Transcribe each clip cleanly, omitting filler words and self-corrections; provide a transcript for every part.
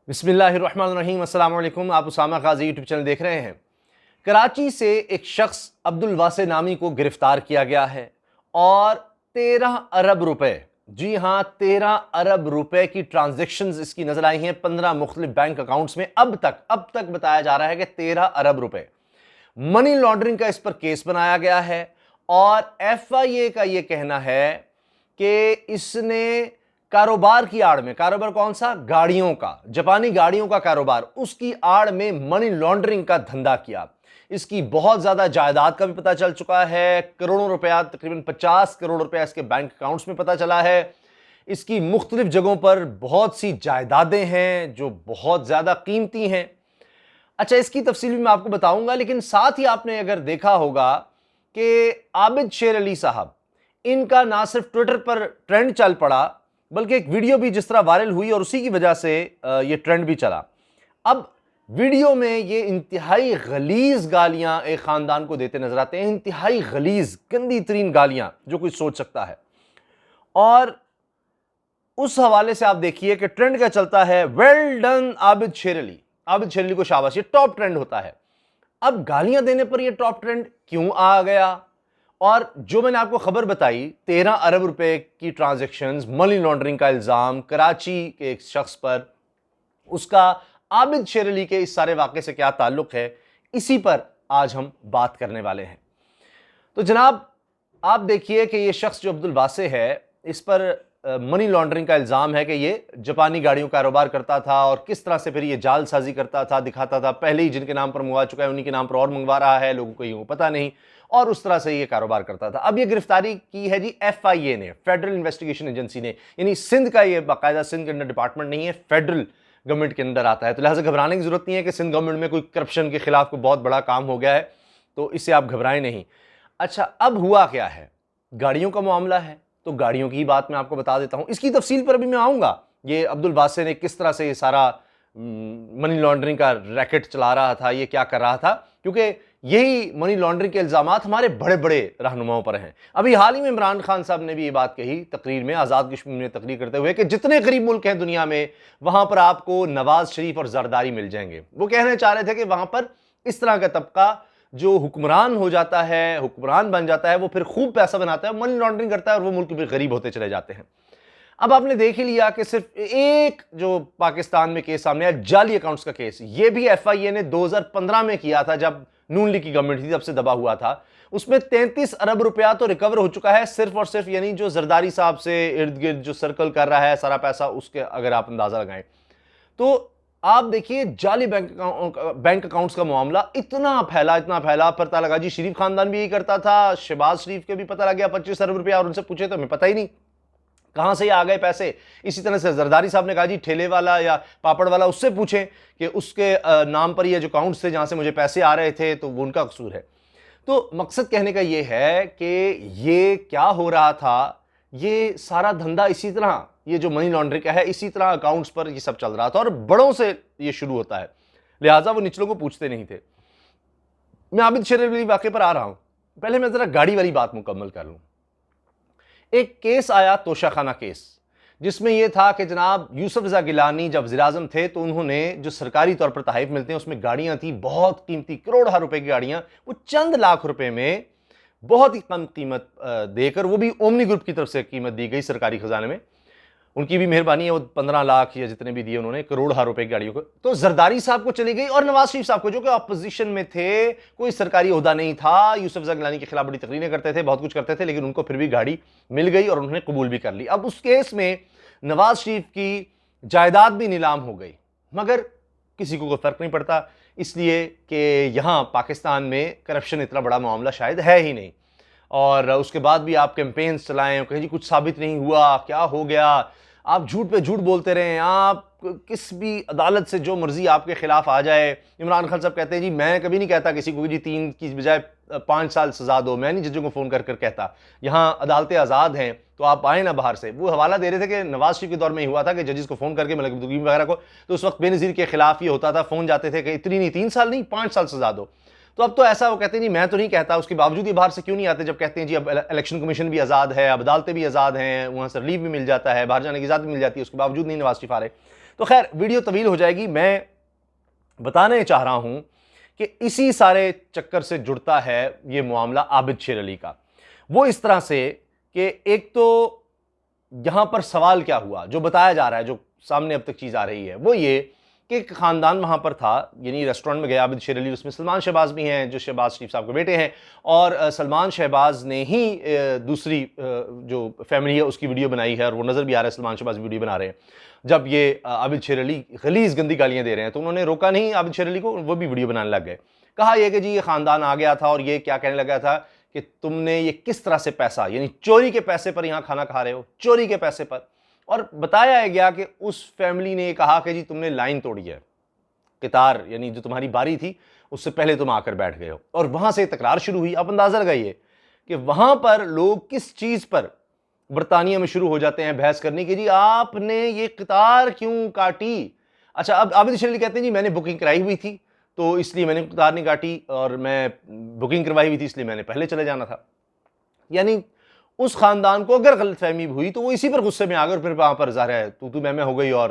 بسم اللہ الرحمن الرحیم۔ السلام علیکم، آپ اسامہ غازی یوٹیوب چینل دیکھ رہے ہیں۔ کراچی سے ایک شخص عبدالواسع نامی کو گرفتار کیا گیا ہے اور 13 ارب روپے، جی ہاں 13 ارب روپے کی ٹرانزیکشنز اس کی نظر آئی ہیں 15 مختلف بینک اکاؤنٹس میں۔ اب تک بتایا جا رہا ہے کہ 13 ارب روپے منی لانڈرنگ کا اس پر کیس بنایا گیا ہے، اور ایف آئی اے کا یہ کہنا ہے کہ اس نے کاروبار کی آڑ میں، کاروبار کون سا؟ گاڑیوں کا، جاپانی گاڑیوں کا کاروبار، اس کی آڑ میں منی لانڈرنگ کا دھندا کیا۔ اس کی بہت زیادہ جائیداد کا بھی پتہ چل چکا ہے، کروڑوں روپیہ، تقریباً 50 کروڑ روپیہ اس کے بینک اکاؤنٹس میں پتہ چلا ہے۔ اس کی مختلف جگہوں پر بہت سی جائیدادیں ہیں جو بہت زیادہ قیمتی ہیں۔ اچھا، اس کی تفصیل بھی میں آپ کو بتاؤں گا، لیکن ساتھ ہی آپ نے اگر دیکھا ہوگا کہ عابد شیر علی صاحب، ان کا نہ صرف ٹویٹر پر ٹرینڈ چل پڑا بلکہ ایک ویڈیو بھی جس طرح وائرل ہوئی اور اسی کی وجہ سے یہ ٹرینڈ بھی چلا۔ اب ویڈیو میں یہ انتہائی غلیظ گالیاں ایک خاندان کو دیتے نظر آتے ہیں، انتہائی غلیظ، گندی ترین گالیاں جو کوئی سوچ سکتا ہے۔ اور اس حوالے سے آپ دیکھیے کہ ٹرینڈ کیا چلتا ہے، ویل ڈن عابد شیر علی، عابد شیر علی کو شاباش، یہ ٹاپ ٹرینڈ ہوتا ہے۔ اب گالیاں دینے پر یہ ٹاپ ٹرینڈ کیوں آ گیا؟ اور جو میں نے آپ کو خبر بتائی 13 ارب روپے کی ٹرانزیکشنز، منی لانڈرنگ کا الزام کراچی کے ایک شخص پر، اس کا عابد شیر علی کے اس سارے واقعے سے کیا تعلق ہے، اسی پر آج ہم بات کرنے والے ہیں۔ تو جناب آپ دیکھیے کہ یہ شخص جو عبدالواسع ہے، اس پر منی لانڈرنگ کا الزام ہے کہ یہ جاپانی گاڑیوں کا کاروبار کرتا تھا اور کس طرح سے پھر یہ جال سازی کرتا تھا، دکھاتا تھا پہلے ہی جن کے نام پر منگوا چکا ہے انہی کے نام پر اور منگوا رہا ہے، لوگوں کو یہ پتہ نہیں، اور اس طرح سے یہ کاروبار کرتا تھا۔ اب یہ گرفتاری کی ہے جی ایف آئی اے نے، فیڈرل انویسٹیگیشن ایجنسی نے، یعنی سندھ کا یہ باقاعدہ سندھ کے اندر ڈپارٹمنٹ نہیں ہے، فیڈرل گورنمنٹ کے اندر آتا ہے، تو لہٰذا گھبرانے کی ضرورت نہیں ہے کہ سندھ گورنمنٹ میں کوئی کرپشن کے خلاف کوئی بہت بڑا کام ہو گیا ہے، تو اس سے آپ گھبرائیں نہیں۔ اچھا، اب ہوا کیا ہے؟ گاڑیوں کا معاملہ ہے، تو گاڑیوں کی بات میں آپ کو بتا دیتا ہوں، اس کی تفصیل پر بھی میں آؤں گا، یہ عبدالواسع نے کس طرح سے یہ سارا منی لانڈرنگ کا ریکٹ چلا رہا تھا، یہ کیا کر رہا تھا، کیونکہ یہی منی لانڈرنگ کے الزامات ہمارے بڑے بڑے رہنماؤں پر ہیں۔ ابھی حال ہی میں عمران خان صاحب نے بھی یہ بات کہی تقریر میں، آزاد کشمیر میں تقریر کرتے ہوئے، کہ جتنے غریب ملک ہیں دنیا میں وہاں پر آپ کو نواز شریف اور زرداری مل جائیں گے۔ وہ کہنا چاہ رہے تھے کہ وہاں پر اس طرح کا طبقہ جو حکمران ہو جاتا ہے، حکمران بن جاتا ہے، وہ پھر خوب پیسہ بناتا ہے، منی لانڈرنگ کرتا ہے، اور وہ ملک بھی غریب ہوتے چلے جاتے ہیں۔ اب آپ نے دیکھ ہی لیا کہ صرف ایک جو پاکستان میں کیس سامنے آیا، جعلی اکاؤنٹس کا کیس، یہ بھی ایف آئی اے نے 2015 میں کیا تھا جب نون لیگ کی گورنمنٹ تھی، تب سے دبا ہوا تھا۔ اس میں 33 ارب روپیہ تو ریکور ہو چکا ہے، صرف اور صرف یعنی جو زرداری صاحب سے ارد گرد جو سرکل کر رہا ہے سارا پیسہ، اس کے اگر آپ اندازہ لگائیں تو آپ دیکھیے جعلی بینک اکاؤنٹس کا معاملہ اتنا پھیلا، پتہ لگا جی شریف خاندان بھی یہی کرتا تھا، شہباز شریف کے بھی پتہ لگ گیا 25 ارب روپیہ، اور ان سے پوچھے تو ہمیں پتہ ہی نہیں کہاں سے یہ آ گئے پیسے۔ اسی طرح سے زرداری صاحب نے کہا جی ٹھیلے والا یا پاپڑ والا، اس سے پوچھیں کہ اس کے نام پر یہ جو اکاؤنٹس تھے جہاں سے مجھے پیسے آ رہے تھے، تو وہ ان کا قصور ہے۔ تو مقصد کہنے کا یہ ہے کہ یہ کیا ہو رہا تھا، یہ سارا دھندا اسی طرح، یہ جو منی لانڈرنگ کا ہے اسی طرح اکاؤنٹس پر یہ سب چل رہا تھا، اور بڑوں سے یہ شروع ہوتا ہے، لہٰذا وہ نچلوں کو پوچھتے نہیں تھے۔ میں عابد شیر علی واقعے پر آ رہا ہوں، پہلے میں ذرا گاڑی والی بات مکمل کر لوں۔ ایک کیس آیا توشہ خانہ کیس، جس میں یہ تھا کہ جناب یوسف رضا گیلانی جب وزیر اعظم تھے تو انہوں نے جو سرکاری طور پر تحائف ملتے ہیں اس میں گاڑیاں تھیں بہت قیمتی، کروڑہ روپے کی گاڑیاں، وہ چند لاکھ روپے میں بہت ہی کم قیمت دے کر، وہ بھی اومنی گروپ کی طرف سے قیمت دی گئی سرکاری خزانے میں، ان کی بھی مہربانی ہے، وہ 15 لاکھ یا جتنے بھی دیے انہوں نے کروڑہ روپے کی گاڑیوں کو، تو زرداری صاحب کو چلی گئی، اور نواز شریف صاحب کو جو کہ اپوزیشن میں تھے، کوئی سرکاری عہدہ نہیں تھا، یوسف رضا گیلانی کے خلاف بڑی تقریریں کرتے تھے، بہت کچھ کرتے تھے، لیکن ان کو پھر بھی گاڑی مل گئی اور انہوں نے قبول بھی کر لی۔ اب اس کیس میں نواز شریف کی جائیداد بھی نیلام ہو گئی، مگر کسی کو کوئی فرق نہیں پڑتا، اس لیے کہ یہاں پاکستان میں کرپشن اتنا بڑا معاملہ شاید ہے ہی نہیں، اور اس کے بعد بھی آپ کیمپینز چلائیں، کہیں جی کچھ ثابت نہیں ہوا، کیا ہو گیا، آپ جھوٹ پہ جھوٹ بولتے رہیں، آپ کس بھی عدالت سے جو مرضی آپ کے خلاف آ جائے۔ عمران خان صاحب کہتے ہیں جی میں کبھی نہیں کہتا کسی کو جی 3 کی بجائے 5 سال سزا دو، میں نہیں ججوں کو فون کر کر کہتا، یہاں عدالتیں آزاد ہیں تو آپ آئیں نا باہر سے۔ وہ حوالہ دے رہے تھے کہ نواز شریف کے دور میں ہی ہوا تھا کہ ججز کو فون کر کے ملک عبدالقیوم وغیرہ کو، تو اس وقت بے نظیر کے خلاف یہ ہوتا تھا، فون جاتے تھے کہ اتنی نہیں 3 سال نہیں 5 سال سزا دو۔ تو اب تو ایسا وہ کہتے ہیں جی میں تو نہیں کہتا، اس کے باوجود یہ باہر سے کیوں نہیں آتے جب کہتے ہیں جی اب الیکشن کمیشن بھی آزاد ہے، اب عدالتیں بھی آزاد ہیں، وہاں سے ریلیف بھی مل جاتا ہے، باہر جانے کی اجازت بھی مل جاتی ہے، اس کے باوجود نہیں نواز شریف آ رہے۔ تو خیر ویڈیو طویل ہو جائے گی، میں بتانے چاہ رہا ہوں کہ اسی سارے چکر سے جڑتا ہے یہ معاملہ عابد شیر علی کا، وہ اس طرح سے کہ ایک تو یہاں پر سوال کیا ہوا، جو بتایا جا رہا ہے، جو سامنے اب تک چیز آ رہی ہے وہ یہ کہ ایک خاندان وہاں پر تھا، یعنی ریسٹورنٹ میں گیا عابد شیر علی، اس میں سلمان شہباز بھی ہیں جو شہباز شریف صاحب کے بیٹے ہیں، اور سلمان شہباز نے ہی دوسری جو فیملی ہے اس کی ویڈیو بنائی ہے، اور وہ نظر بھی آ رہا ہے سلمان شہباز ویڈیو بنا رہے ہیں جب یہ عابد شیر علی غلیظ گندی گالیاں دے رہے ہیں، تو انہوں نے روکا نہیں عابد شیر علی کو، وہ بھی ویڈیو بنانے لگ گئے، کہا یہ کہ جی یہ خاندان آ گیا تھا اور یہ کیا کہنے لگا تھا کہ تم نے یہ کس طرح سے پیسہ، یعنی چوری کے پیسے پر یہاں کھانا کھا رہے ہو، چوری کے پیسے پر، اور بتایا گیا کہ اس فیملی نے کہا کہ جی تم نے لائن توڑی ہے، قطار یعنی جو تمہاری باری تھی اس سے پہلے تم آ کر بیٹھ گئے ہو، اور وہاں سے تکرار شروع ہوئی۔ آپ اندازہ لگائیے کہ وہاں پر لوگ کس چیز پر برطانیہ میں شروع ہو جاتے ہیں بحث کرنے کی، جی آپ نے یہ قطار کیوں کاٹی؟ اچھا اب عابد شیر علی کہتے ہیں جی میں نے بکنگ کرائی ہوئی تھی تو اس لیے میں نے قطار نہیں کاٹی، اور میں بکنگ کروائی ہوئی تھی اس لیے میں نے پہلے چلے جانا تھا۔ یعنی اس خاندان کو اگر غلط فہمی ہوئی تو وہ اسی پر غصے میں آ گئے، اور پھر وہاں پر ظاہر ہے تو میں ہو گئی، اور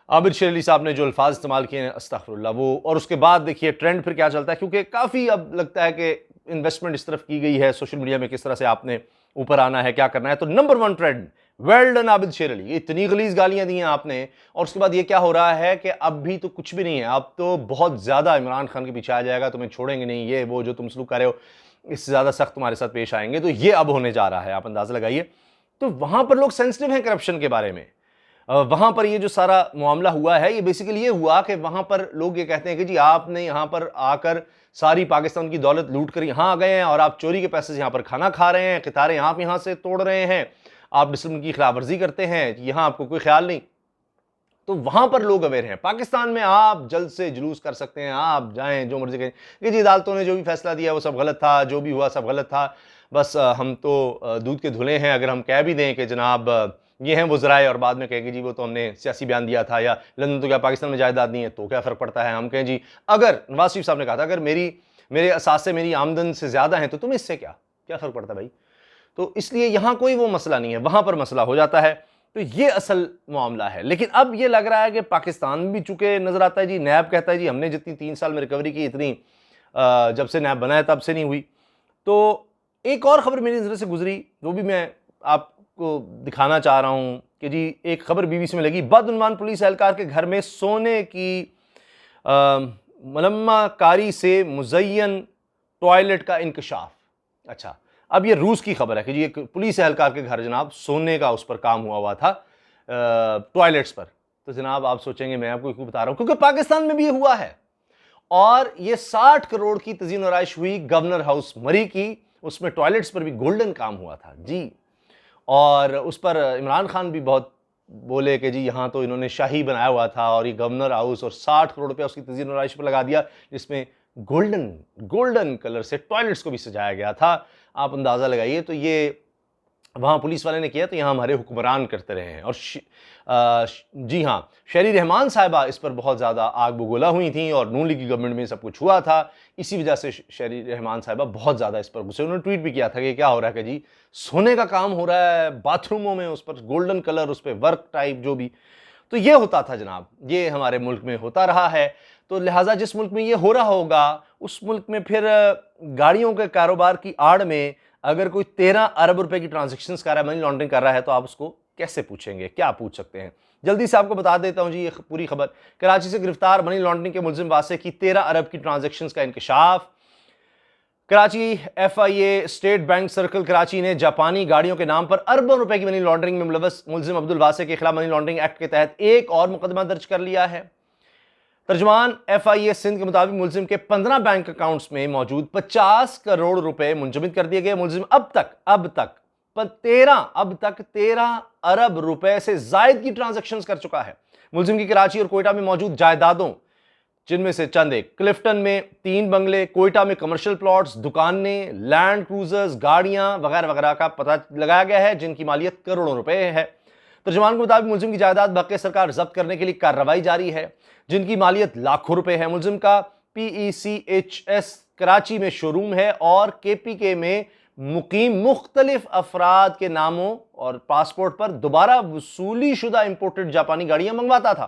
عابد شیر علی صاحب نے جو الفاظ استعمال کیے ہیں استغفر اللہ وہ، اور اس کے بعد دیکھیے ٹرینڈ پھر کیا چلتا ہے، کیونکہ کافی اب لگتا ہے کہ انویسٹمنٹ اس طرف کی گئی ہے سوشل میڈیا میں، کس طرح سے آپ نے اوپر آنا ہے، کیا کرنا ہے، تو نمبر 1 ٹرینڈ ویل ڈن عابد شیر علی، اتنی غلیظ گالیاں دی ہیں آپ نے، اور اس کے بعد یہ کیا ہو رہا ہے کہ اب بھی تو کچھ بھی نہیں ہے، اب تو بہت زیادہ عمران خان کے پیچھے آ جائے گا، تمہیں چھوڑیں گے نہیں، یہ وہ جو تم سلوک کر رہے ہو اس سے زیادہ سخت تمہارے ساتھ پیش آئیں گے، تو یہ اب ہونے جا رہا ہے، آپ اندازہ لگائیے۔ تو وہاں پر لوگ سینسٹیو ہیں کرپشن کے بارے میں، وہاں پر یہ جو سارا معاملہ ہوا ہے یہ بیسیکلی یہ ہوا کہ وہاں پر لوگ یہ کہتے ہیں کہ جی آپ نے یہاں پر آ کر ساری پاکستان کی دولت لوٹ کر یہاں آ گئے ہیں، اور آپ چوری کے پیسے سے یہاں پر کھانا کھا رہے ہیں، قطاریں آپ یہاں سے توڑ رہے ہیں، آپ ڈسپلن کی خلاف ورزی کرتے ہیں، یہاں آپ کو کوئی خیال نہیں۔ تو وہاں پر لوگ اویئر ہیں۔ پاکستان میں آپ جلد سے جلوس کر سکتے ہیں، آپ جائیں جو مرضی کریں کہ جی عدالتوں نے جو بھی فیصلہ دیا وہ سب غلط تھا، جو بھی ہوا سب غلط تھا، بس ہم تو دودھ کے دھلے ہیں، اگر ہم کہہ بھی دیں کہ جناب یہ ہیں وہ ذرائع، اور بعد میں کہیں گے جی وہ تو ہم نے سیاسی بیان دیا تھا، یا لندن تو کیا پاکستان میں جائیداد نہیں ہے، تو کیا فرق پڑتا ہے، ہم کہیں جی اگر نواز شریف صاحب نے کہا تھا اگر میرے اثاثے میری آمدن سے زیادہ ہیں تو تمہیں اس سے کیا فرق پڑتا ہے بھائی؟ تو اس لیے یہاں کوئی وہ مسئلہ نہیں ہے، وہاں پر مسئلہ ہو جاتا ہے۔ تو یہ اصل معاملہ ہے، لیکن اب یہ لگ رہا ہے کہ پاکستان بھی چونکہ نظر آتا ہے جی، نیب کہتا ہے جی ہم نے جتنی 3 سال میں ریکوری کی اتنی جب سے نیب بنا ہے تب سے نہیں ہوئی۔ تو ایک اور خبر میری نظر سے گزری، وہ بھی میں آپ کو دکھانا چاہ رہا ہوں کہ جی ایک خبر BBC میں لگی، بدعنوان پولیس اہلکار کے گھر میں سونے کی ملمہ کاری سے مزین ٹوائلٹ کا انکشاف۔ اچھا اب یہ روس کی خبر ہے کہ جی ایک پولیس اہلکار کے گھر جناب سونے کا اس پر کام ہوا تھا ٹوائلٹس پر۔ تو جناب آپ سوچیں گے میں آپ کو کیوں بتا رہا ہوں، کیونکہ پاکستان میں بھی یہ ہوا ہے، اور یہ 60 کروڑ کی تزئین و آرائش ہوئی گورنر ہاؤس مری کی، اس میں ٹوائلٹس پر بھی گولڈن کام ہوا تھا جی، اور اس پر عمران خان بھی بہت بولے کہ جی یہاں تو انہوں نے شاہی بنایا ہوا تھا، اور یہ گورنر ہاؤس، اور 60 کروڑ روپیہ اس کی تزئین و آرائش پر لگا دیا، جس میں گولڈن کلر سے ٹوائلٹس کو بھی سجایا گیا تھا۔ آپ اندازہ لگائیے، تو یہ وہاں پولیس والے نے کیا تو یہاں ہمارے حکمران کرتے رہے ہیں۔ اور جی ہاں، شہری رحمان صاحبہ اس پر بہت زیادہ آگ بگولا ہوئی تھیں، اور نون لیگ کی گورنمنٹ میں سب کچھ ہوا تھا، اسی وجہ سے شہری رحمان صاحبہ بہت زیادہ اس پر غصے، انہوں نے ٹویٹ بھی کیا تھا کہ کیا ہو رہا ہے کہ جی سونے کا کام ہو رہا ہے باتھ روموں میں، اس پر گولڈن کلر، اس پہ ورک ٹائپ جو بھی، تو یہ ہوتا تھا جناب، یہ ہمارے ملک میں ہوتا رہا ہے۔ تو لہٰذا جس ملک میں یہ ہو رہا ہوگا اس ملک میں پھر گاڑیوں کے کاروبار کی آڑ میں اگر کوئی 13 ارب روپے کی ٹرانزیکشنز کر رہا ہے، منی لانڈرنگ کر رہا ہے، تو آپ اس کو کیسے پوچھیں گے، کیا پوچھ سکتے ہیں؟ جلدی سے آپ کو بتا دیتا ہوں جی یہ پوری خبر۔ کراچی سے گرفتار منی لانڈرنگ کے ملزم واسع کی 13 ارب کی ٹرانزیکشنز کا انکشاف۔ Karachi FIA state bank circle Karachi نے جاپانی گاڑیوں کے نام پر اربوں روپے کی منی لانڈرنگ میں ملوث ملزم عبد الواسع کے خلاف منی لانڈرنگ ایکٹ کے تحت ایک اور مقدمہ درج کر لیا ہے۔ ترجمان FIA سندھ کے مطابق ملزم کے 15 بینک اکاؤنٹس میں موجود 50 کروڑ روپے منجمد کر دیے گئے۔ ملزم اب تک 13 ارب روپے سے زائد کی ٹرانزیکشنز کر چکا ہے۔ ملزم کی کراچی اور کوئٹہ میں موجود جائیدادوں، جن میں سے چند ایک کلفٹن میں 3 بنگلے، کوئٹہ میں کمرشل پلاٹس، دکانیں، لینڈ کروزرز، گاڑیاں وغیرہ وغیرہ کا پتہ لگایا گیا ہے، جن کی مالیت کروڑوں روپے ہے۔ ترجمان کے مطابق ملزم کی جائیداد بحق سرکار ضبط کرنے کے لیے کارروائی جاری ہے، جن کی مالیت لاکھوں روپے ہے۔ ملزم کا PECHS کراچی میں شو روم ہے اور KPK میں مقیم مختلف افراد کے ناموں اور پاسپورٹ پر دوبارہ وصولی شدہ امپورٹڈ جاپانی گاڑیاں منگواتا تھا۔